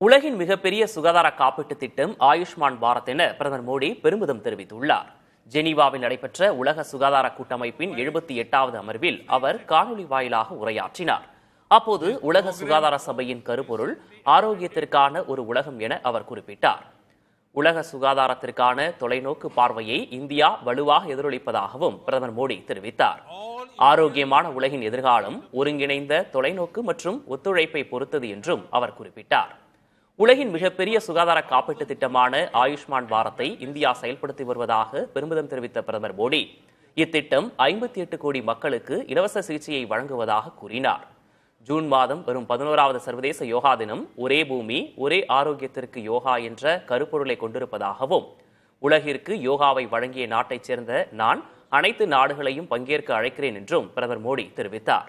உலகின் மிகப்பெரிய சுகாதார காப்பீட்டு திட்டம் ஆயுஷ்மான் பாரத் என பிரதமர் மோடி பெருமிதம் தெரிவித்துள்ளார். ஜெனீவாவில் நடைபெற்ற உலக சுகாதார கூட்டமைப்பின் 78வது அமர்வில் அவர் காணொலி வாயிலாக உரையாற்றினார். அப்போது உலக சுகாதார சபையின் கருப்பொருள் ஆரோக்கியத்திற்கான ஒரு உலகம் என அவர் குறிப்பிட்டார். உலக சுகாதாரத்திற்கான தொலைநோக்கு பார்வையை இந்தியா வலுவாக எதிரொலிப்பதாகவும் பிரதமர் மோடி தெரிவித்தார். ஆரோக்கியமான உலகின் எதிர்காலம் ஒருங்கிணைந்த தொலைநோக்கு மற்றும் ஒத்துழைப்பை பொறுத்தது என்றும் அவர் குறிப்பிட்டார். உலகின் மிகப்பெரிய சுகாதார காப்பீட்டு திட்டமான ஆயுஷ்மான் பாரத்தை இந்தியா செயல்படுத்தி வருவதாக பெருமிதம் தெரிவித்த பிரதமர் மோடி, இத்திட்டம் 58 கோடி மக்களுக்கு இலவச சிகிச்சையை வழங்குவதாக கூறினார். ஜூன் மாதம் வரும் 11வது சர்வதேச யோகா தினம் ஒரே பூமி ஒரே ஆரோக்கியத்திற்கு யோகா என்ற கருப்பொருளை கொண்டிருப்பதாகவும், உலகிற்கு யோகாவை வழங்கிய நாட்டைச் சேர்ந்த நான் அனைத்து நாடுகளையும் பங்கேற்க அழைக்கிறேன் என்றும் பிரதமர் மோடி தெரிவித்தார்.